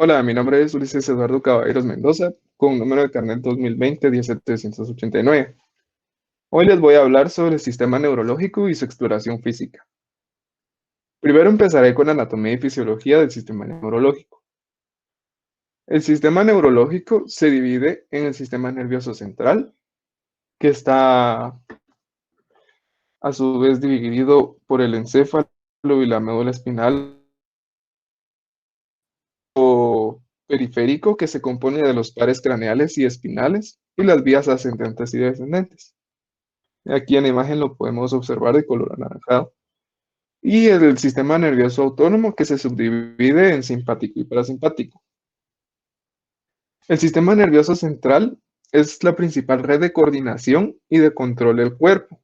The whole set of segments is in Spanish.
Hola, mi nombre es Ulises Eduardo Caballeros Mendoza, con número de carnet 2020-10789. Hoy les voy a hablar sobre el sistema neurológico y su exploración física. Primero empezaré con la anatomía y fisiología del sistema neurológico. El sistema neurológico se divide en el sistema nervioso central, que está a su vez dividido por el encéfalo y la médula espinal o periférico, que se compone de los pares craneales y espinales y las vías ascendentes y descendentes. Aquí en la imagen lo podemos observar de color anaranjado. Y el sistema nervioso autónomo, que se subdivide en simpático y parasimpático. El sistema nervioso central es la principal red de coordinación y de control del cuerpo.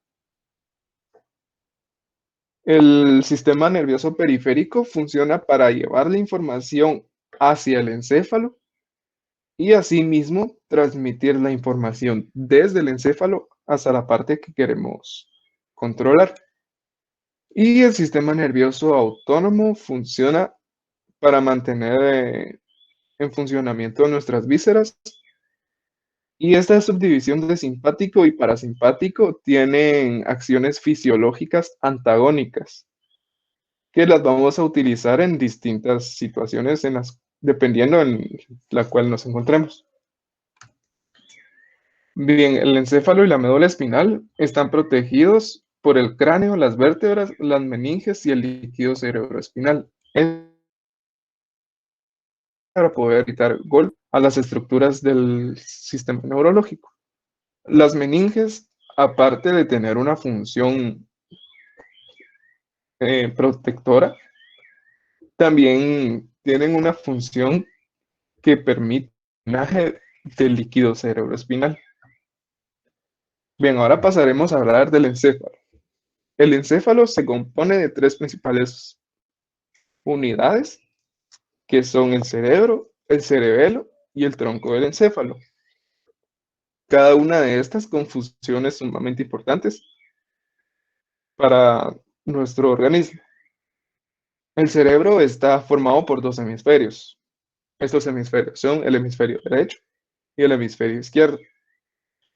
El sistema nervioso periférico funciona para llevar la información hacia el encéfalo y asimismo transmitir la información desde el encéfalo hasta la parte que queremos controlar. Y el sistema nervioso autónomo funciona para mantener en funcionamiento nuestras vísceras. Y esta subdivisión de simpático y parasimpático tienen acciones fisiológicas antagónicas, que las vamos a utilizar en distintas situaciones dependiendo en la cual nos encontremos. Bien, el encéfalo y la médula espinal están protegidos por el cráneo, las vértebras, las meninges y el líquido cerebroespinal. Para poder evitar golpe a las estructuras del sistema neurológico. Las meninges, aparte de tener una función protectora, también tienen una función que permite el drenaje del líquido cerebroespinal. Bien, ahora pasaremos a hablar del encéfalo. El encéfalo se compone de tres principales unidades, que son el cerebro, el cerebelo y el tronco del encéfalo. Cada una de estas con funciones sumamente importantes para nuestro organismo. El cerebro está formado por dos hemisferios. Estos hemisferios son el hemisferio derecho y el hemisferio izquierdo.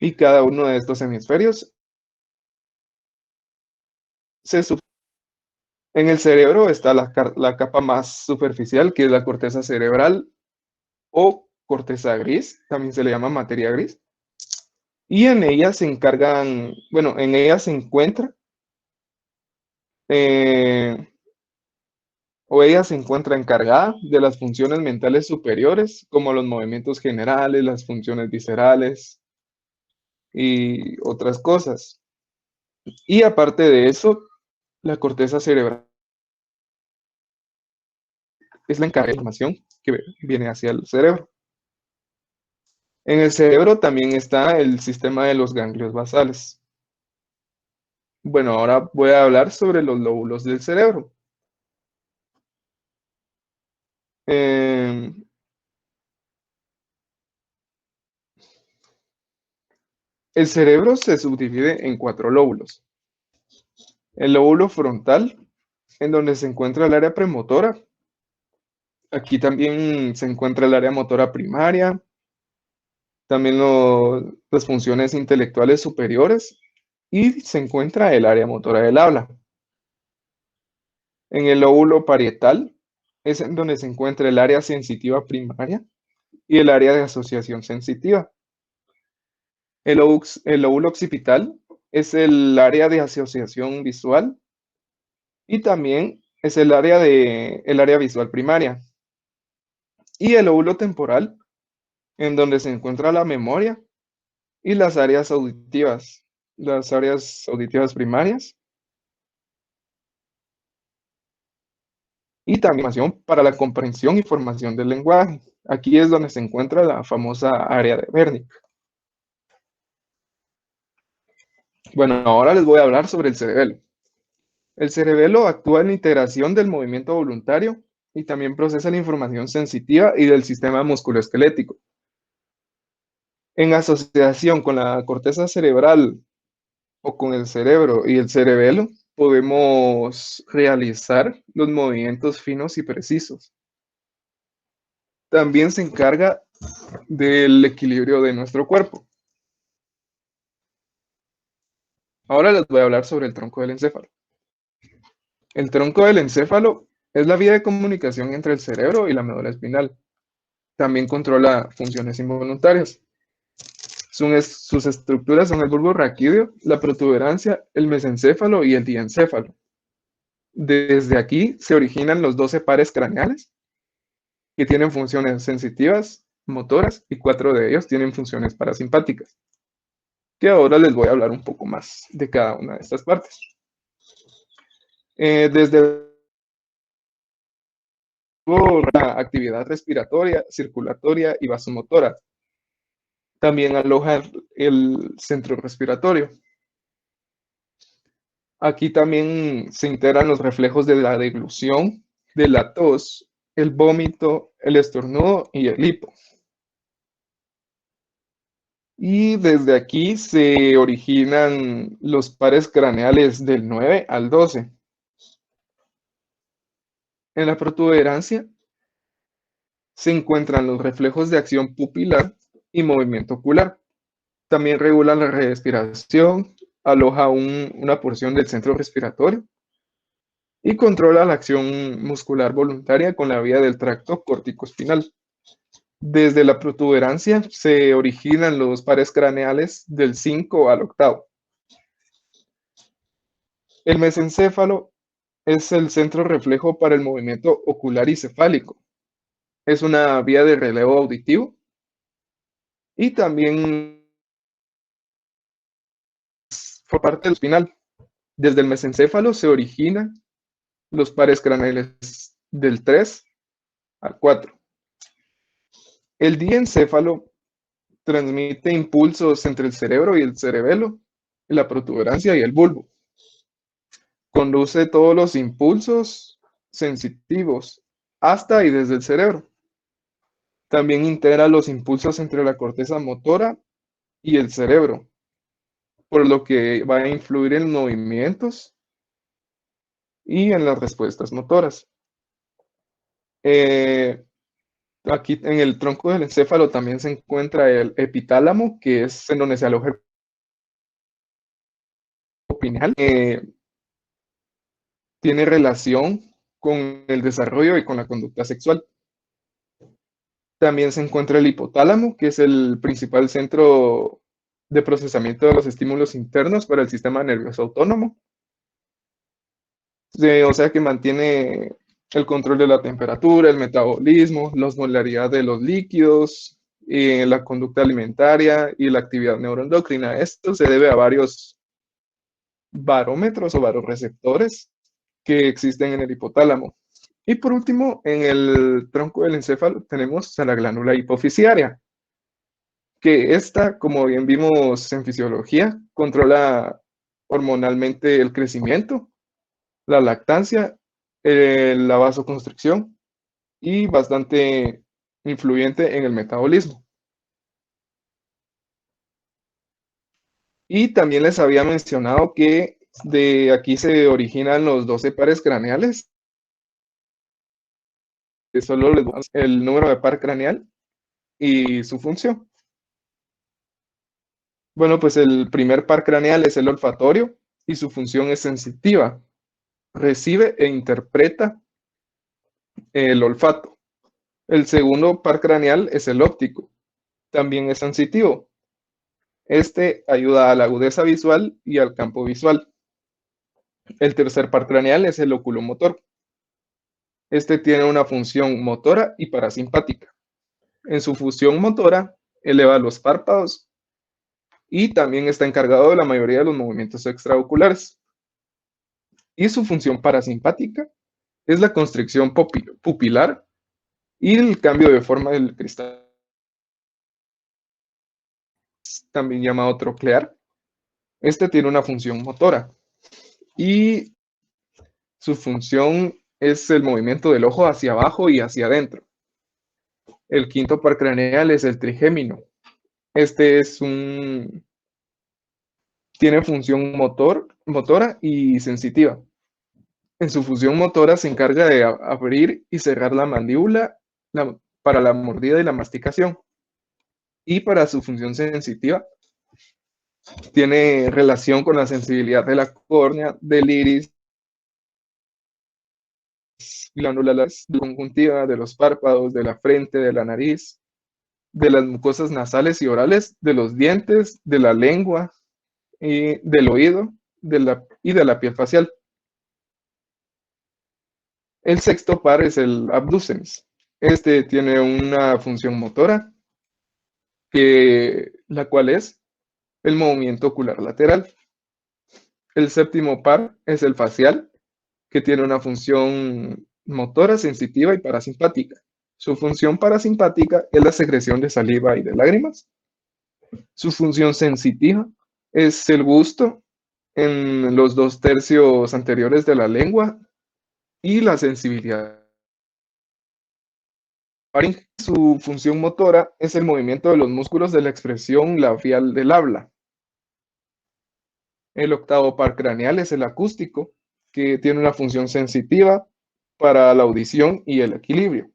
Y cada uno de estos hemisferios se sub- En el cerebro está la capa más superficial, que es la corteza cerebral o corteza gris, también se le llama materia gris. Y en ella se encargan, bueno, en ella se encuentra eh, o ella se encuentra encargada de las funciones mentales superiores, como los movimientos generales, las funciones viscerales y otras cosas. Y aparte de eso, la corteza cerebral es la encargada de la información que viene hacia el cerebro. En el cerebro también está el sistema de los ganglios basales. Bueno, ahora voy a hablar sobre los lóbulos del cerebro. Eh, el cerebro se subdivide en cuatro lóbulos. El lóbulo frontal, en donde se encuentra el área premotora. Aquí también se encuentra el área motora primaria, también las funciones intelectuales superiores y se encuentra el área motora del habla. En el lóbulo parietal es en donde se encuentra el área sensitiva primaria y el área de asociación sensitiva. El lóbulo occipital es el área de asociación visual y también es el área visual primaria. Y el lóbulo temporal, en donde se encuentra la memoria y las áreas auditivas primarias y también para la comprensión y formación del lenguaje. Aquí es donde se encuentra la famosa área de Wernicke. Bueno, ahora les voy a hablar sobre el cerebelo. El cerebelo actúa en la integración del movimiento voluntario y también procesa la información sensitiva y del sistema musculoesquelético. En asociación con la corteza cerebral o con el cerebro y el cerebelo, podemos realizar los movimientos finos y precisos. también se encarga del equilibrio de nuestro cuerpo. Ahora les voy a hablar sobre el tronco del encéfalo. El tronco del encéfalo es la vía de comunicación entre el cerebro y la médula espinal. También controla funciones involuntarias. Sus estructuras son el bulbo raquídeo, la protuberancia, el mesencéfalo y el diencéfalo. Desde aquí se originan los 12 pares craneales, que tienen funciones sensitivas, motoras, y 4 de ellos tienen funciones parasimpáticas, que ahora les voy a hablar un poco más de cada una de estas partes. Desde la actividad respiratoria, circulatoria y vasomotora. También aloja el centro respiratorio. Aquí también se integran los reflejos de la deglución, de la tos, el vómito, el estornudo y el hipo. Y desde aquí se originan los pares craneales del 9 al 12. En la protuberancia se encuentran los reflejos de acción pupilar y movimiento ocular. También regula la respiración, aloja una porción del centro respiratorio y controla la acción muscular voluntaria con la vía del tracto córtico-espinal. Desde la protuberancia se originan los pares craneales del 5 al 8. El mesencéfalo es el centro reflejo para el movimiento ocular y cefálico. Es una vía de relevo auditivo y también por parte del espinal. Desde el mesencéfalo se originan los pares craneales del 3 al 4. El diencéfalo transmite impulsos entre el cerebro y el cerebelo, la protuberancia y el bulbo. Conduce todos los impulsos sensitivos hasta y desde el cerebro. También integra los impulsos entre la corteza motora y el cerebro, por lo que va a influir en movimientos y en las respuestas motoras. Aquí en el tronco del encéfalo también se encuentra el epitálamo, que es en donde se aloja el pineal. Tiene relación con el desarrollo y con la conducta sexual. También se encuentra el hipotálamo, que es el principal centro de procesamiento de los estímulos internos para el sistema nervioso autónomo. O sea que mantiene el control de la temperatura, el metabolismo, la osmolaridad de los líquidos, la conducta alimentaria y la actividad neuroendocrina. Esto se debe a varios barómetros o baroreceptores que existen en el hipotálamo. Y por último, en el tronco del encéfalo tenemos a la glándula hipofisiaria, que esta, como bien vimos en fisiología, controla hormonalmente el crecimiento, la lactancia, la vasoconstricción y bastante influyente en el metabolismo. Y también les había mencionado que de aquí se originan los 12 pares craneales. Solo les damos el número de par craneal y su función. Bueno, pues el primer par craneal es el olfatorio y su función es sensitiva. Recibe e interpreta el olfato. El segundo par craneal es el óptico. También es sensitivo. Este ayuda a la agudeza visual y al campo visual. El tercer par craneal es el oculomotor. Este tiene una función motora y parasimpática. En su función motora, eleva los párpados y también está encargado de la mayoría de los movimientos extraoculares. Y su función parasimpática es la constricción pupilar y el cambio de forma del cristal, también llamado troclear. Este tiene una función motora y su función es el movimiento del ojo hacia abajo y hacia adentro. El quinto par craneal es el trigémino. Este tiene función motora y sensitiva. En su función motora se encarga de abrir y cerrar la mandíbula para la mordida y la masticación. Y para su función sensitiva, tiene relación con la sensibilidad de la córnea, del iris, glándulas conjuntiva, de los párpados, de la frente, de la nariz, de las mucosas nasales y orales, de los dientes, de la lengua, y del oído y de la piel facial. El sexto par es el abducens. Este tiene una función motora, la cual es el movimiento ocular lateral. El séptimo par es el facial, que tiene una función motora, sensitiva y parasimpática. Su función parasimpática es la secreción de saliva y de lágrimas. Su función sensitiva es el gusto en los 2/3 anteriores de la lengua y la sensibilidad. Su función motora es el movimiento de los músculos de la expresión labial del habla. El octavo par craneal es el acústico, que tiene una función sensitiva para la audición y el equilibrio.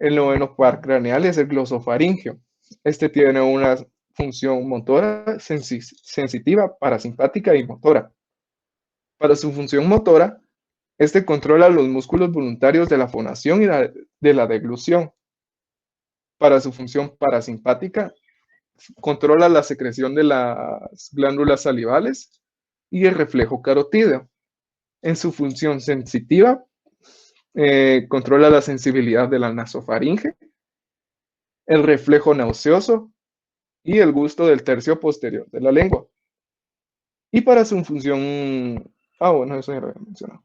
El noveno par craneal es el glosofaringeo. Este tiene una función motora, sensitiva, parasimpática y motora. Para su función motora, este controla los músculos voluntarios de la fonación y de la deglución. Para su función parasimpática, controla la secreción de las glándulas salivales y el reflejo carotídeo. En su función sensitiva, controla la sensibilidad de la nasofaringe, el reflejo nauseoso y el gusto del tercio posterior de la lengua. Y para su función, bueno, eso ya lo había mencionado.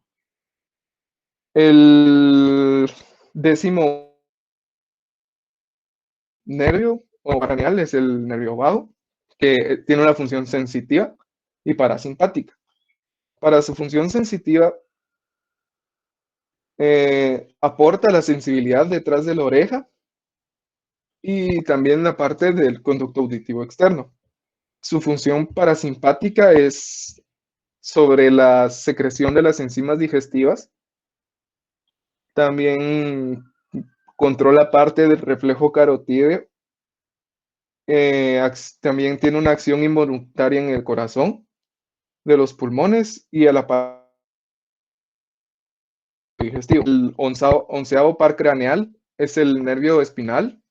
El décimo nervio o craneal es el nervio vago, que tiene una función sensitiva y parasimpática. Para su función sensitiva, aporta la sensibilidad detrás de la oreja y también la parte del conducto auditivo externo. Su función parasimpática es sobre la secreción de las enzimas digestivas. También controla parte del reflejo carotídeo. También tiene una acción involuntaria en el corazón, de los pulmones y a la parte digestiva. El onceavo par craneal es el nervio espinal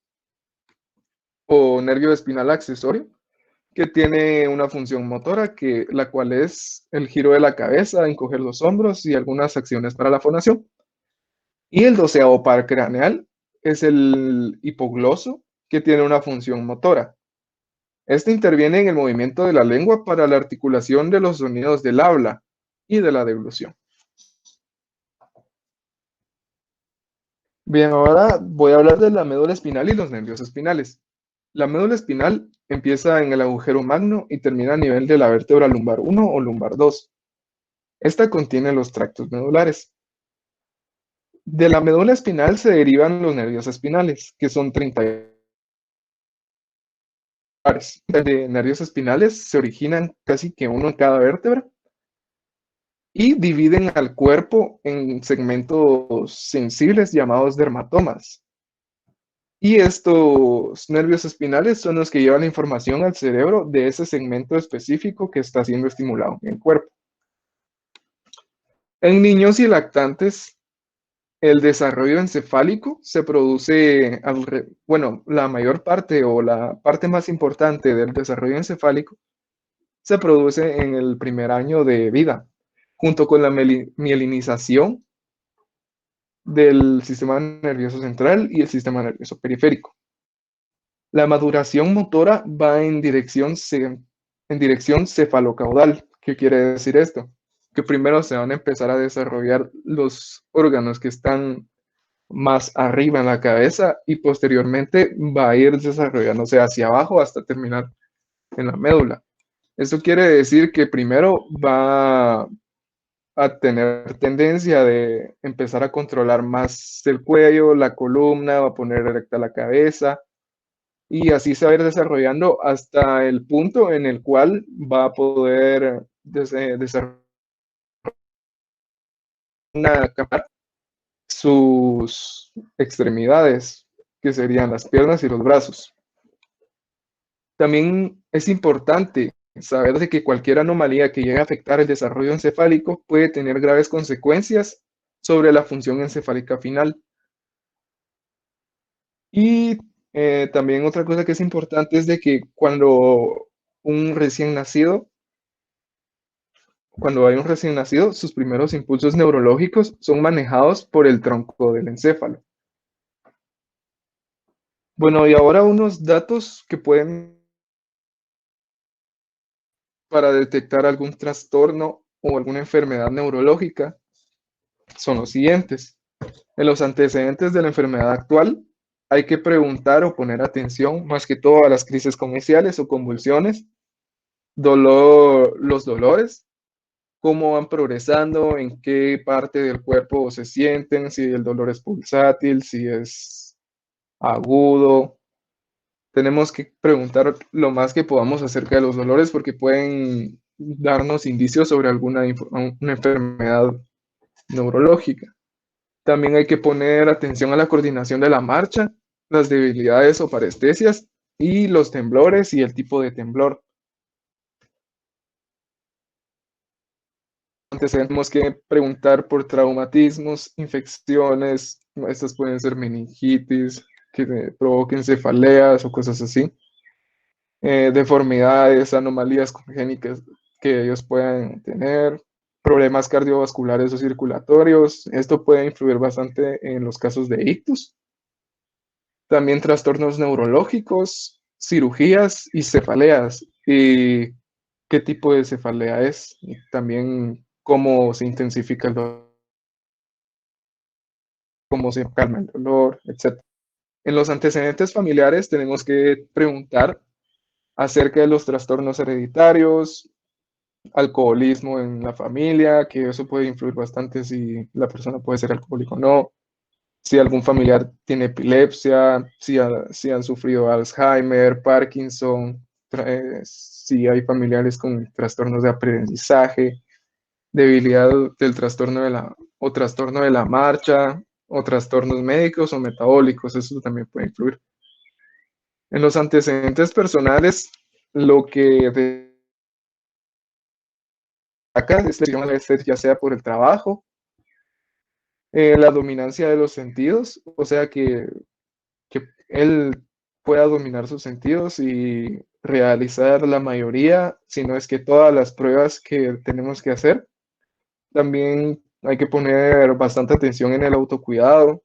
o nervio espinal accesorio, que tiene una función motora, la cual es el giro de la cabeza, encoger los hombros y algunas acciones para la fonación. Y el doceavo par craneal es el hipogloso, que tiene una función motora. Este interviene en el movimiento de la lengua para la articulación de los sonidos del habla y de la deglución. Bien, ahora voy a hablar de la médula espinal y los nervios espinales. La médula espinal empieza en el agujero magno y termina a nivel de la vértebra lumbar 1 o lumbar 2. Esta contiene los tractos medulares. De la médula espinal se derivan los nervios espinales, que son 30 pares de nervios espinales, se originan casi que uno en cada vértebra y dividen al cuerpo en segmentos sensibles llamados dermatomas. Y estos nervios espinales son los que llevan la información al cerebro de ese segmento específico que está siendo estimulado en el cuerpo. En niños y lactantes, el desarrollo encefálico se produce, la mayor parte o la parte más importante del desarrollo encefálico se produce en el primer año de vida, junto con la mielinización del sistema nervioso central y el sistema nervioso periférico. La maduración motora va en dirección cefalocaudal. ¿Qué quiere decir esto? Que primero se van a empezar a desarrollar los órganos que están más arriba en la cabeza y posteriormente va a ir desarrollándose hacia abajo hasta terminar en la médula. Esto quiere decir que primero va a tener tendencia de empezar a controlar más el cuello, la columna, va a poner erecta la cabeza y así se va a ir desarrollando hasta el punto en el cual va a poder desarrollar sus extremidades, que serían las piernas y los brazos. También es importante saber de que cualquier anomalía que llegue a afectar el desarrollo encefálico puede tener graves consecuencias sobre la función encefálica final. Y también otra cosa que es importante es de que un recién nacido, cuando hay un recién nacido, sus primeros impulsos neurológicos son manejados por el tronco del encéfalo. Bueno, y ahora unos datos que pueden para detectar algún trastorno o alguna enfermedad neurológica son los siguientes. En los antecedentes de la enfermedad actual, hay que preguntar o poner atención más que todo a las crisis comerciales o convulsiones, los dolores, cómo van progresando, en qué parte del cuerpo se sienten, si el dolor es pulsátil, si es agudo. Tenemos que preguntar lo más que podamos acerca de los dolores porque pueden darnos indicios sobre una enfermedad neurológica. También hay que poner atención a la coordinación de la marcha, las debilidades o parestesias y los temblores y el tipo de temblor. Antes tenemos que preguntar por traumatismos, infecciones, estas pueden ser meningitis, que provoquen cefaleas o cosas así, deformidades, anomalías congénitas que ellos puedan tener, problemas cardiovasculares o circulatorios. Esto puede influir bastante en los casos de ictus. También trastornos neurológicos, cirugías y cefaleas. Y qué tipo de cefalea es, y también cómo se intensifica el dolor, cómo se calma el dolor, etc. En los antecedentes familiares tenemos que preguntar acerca de los trastornos hereditarios, alcoholismo en la familia, que eso puede influir bastante si la persona puede ser alcohólico o no, si algún familiar tiene epilepsia, si han sufrido Alzheimer, Parkinson, si hay familiares con trastornos de aprendizaje, debilidad del trastorno o trastorno de la marcha, o trastornos médicos o metabólicos, eso también puede influir. En los antecedentes personales, lo que destaca es ya sea por el trabajo, la dominancia de los sentidos, o sea que él pueda dominar sus sentidos y realizar la mayoría, si no es que todas las pruebas que tenemos que hacer. También hay que poner bastante atención en el autocuidado,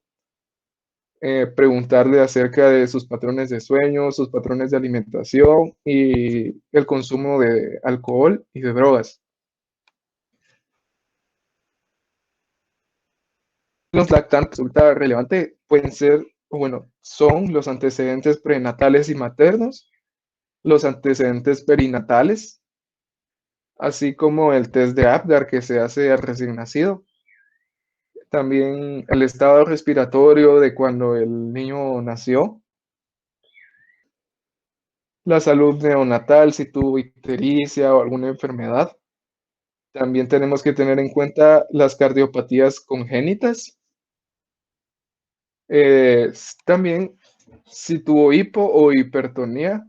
preguntarle acerca de sus patrones de sueño, sus patrones de alimentación y el consumo de alcohol y de drogas. Los lactantes resulta relevante pueden ser, o bueno, son los antecedentes prenatales y maternos, los antecedentes perinatales, así como el test de Apgar que se hace al recién nacido. También el estado respiratorio de cuando el niño nació, la salud neonatal, si tuvo ictericia o alguna enfermedad. También tenemos que tener en cuenta las cardiopatías congénitas. También si tuvo hipo o hipertonía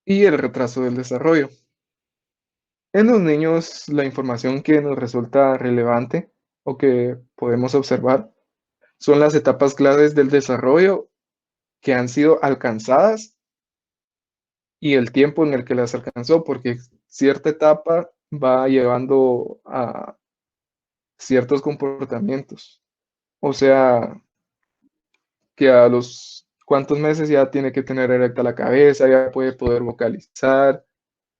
y el retraso del desarrollo. En los niños, la información que nos resulta relevante o que podemos observar son las etapas claves del desarrollo que han sido alcanzadas y el tiempo en el que las alcanzó, porque cierta etapa va llevando a ciertos comportamientos. O sea, que a los cuantos meses ya tiene que tener erecta la cabeza, ya puede poder vocalizar,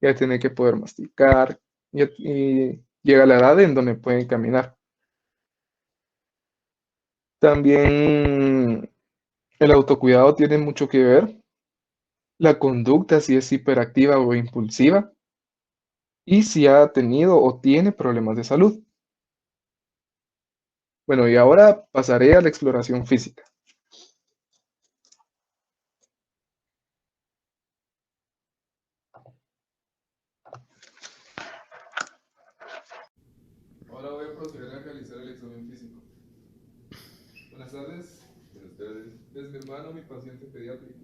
ya tiene que poder masticar, y llega la edad en donde pueden caminar. También el autocuidado tiene mucho que ver, la conducta, si es hiperactiva o impulsiva, y si ha tenido o tiene problemas de salud. Bueno, y ahora pasaré a la exploración física. Ahora voy a proceder a realizar el examen físico. Buenas tardes. Es mi hermano, mi paciente pediátrico.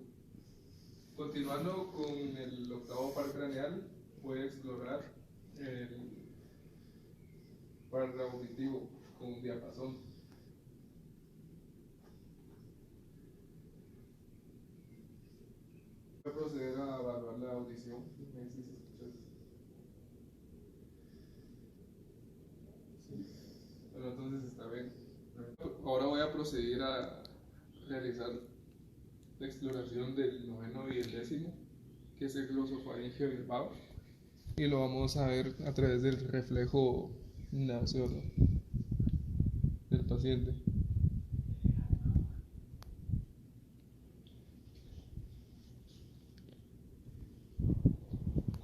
Continuando con el octavo par craneal, voy a explorar el par auditivo con un diapasón. Voy a proceder a evaluar la audición. Me dices si escuchas. Sí. Bueno, entonces está bien. Ahora voy a proceder a realizar la exploración del noveno y el décimo, que es el glosofaringeo bilbao, y lo vamos a ver a través del reflejo nauseoso del paciente.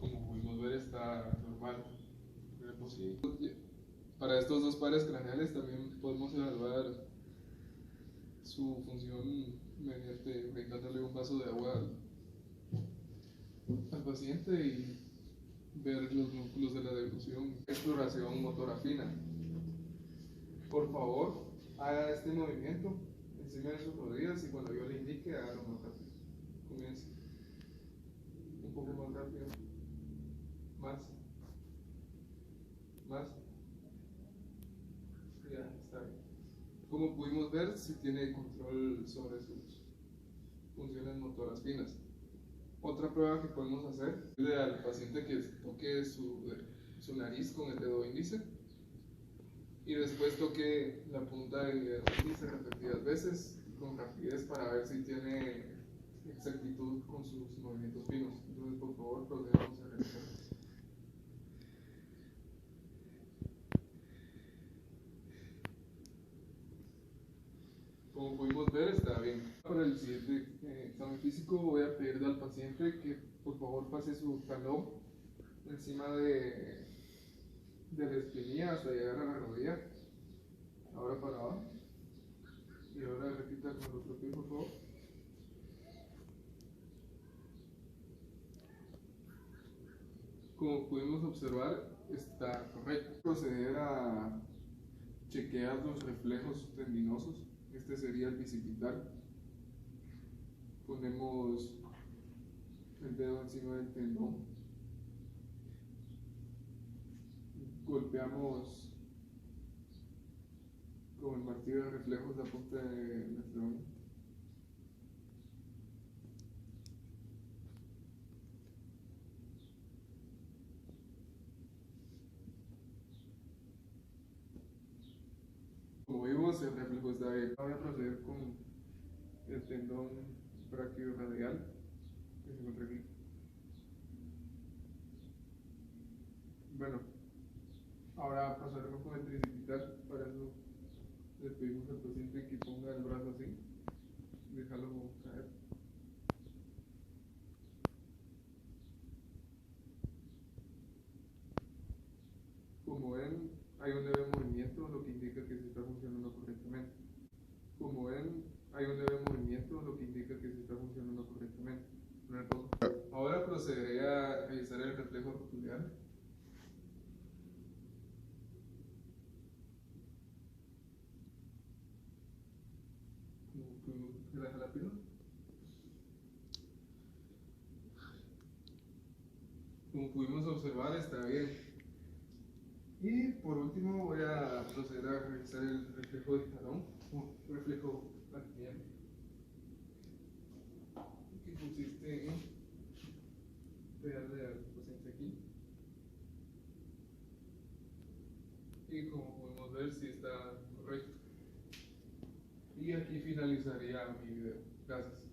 Como pudimos ver, está normal. Para estos dos pares craneales también podemos evaluar su función mediante brindándole un vaso de agua al paciente y ver los músculos de la deglución. Exploración motora fina. Por favor, haga este movimiento encima de sus rodillas y cuando yo le indique, hágalo más rápido. Comience. Un poco más rápido. Más. Más. Ya, está bien. Como pudimos ver, si tiene control sobre sus funciones motoras finas. Otra prueba que podemos hacer es al paciente que toque su nariz con el dedo índice y después toque la punta del dedo índice repetidas veces con rapidez para ver si tiene exactitud con sus movimientos finos. Entonces, por favor, procedamos a realizar. Como pudimos ver, está bien. Para el siguiente examen físico voy a pedirle al paciente que por favor pase su talón encima de la espinilla hasta llegar a la rodilla. Ahora para abajo. Y ahora repita con el otro pie, por favor. Como pudimos observar, está correcto. Proceder a chequear los reflejos tendinosos. Este sería el bicipital. Ponemos el dedo encima del tendón. Golpeamos con el martillo de reflejos la punta de nuestra uña. Como vimos, el reflejo está bien. Voy a proceder con el tendón brachioradial que se encuentra aquí. Bueno, ahora procedemos con el tricipital. Para eso le pedimos al paciente que ponga el brazo así, déjalo caer. Como ven, hay un leve movimiento, lo que indica que se está funcionando correctamente. Como ven, hay un leve movimiento, lo que indica que se está funcionando correctamente. Ahora procederé a realizar el reflejo rotuliar. Relaja la pierna. Como pudimos observar, está bien. Y por último voy a proceder a realizar el reflejo del talón, un reflejo lateral, que consiste en pegarle al paciente aquí. Y como podemos ver, si está correcto. Y aquí finalizaría mi video. Gracias.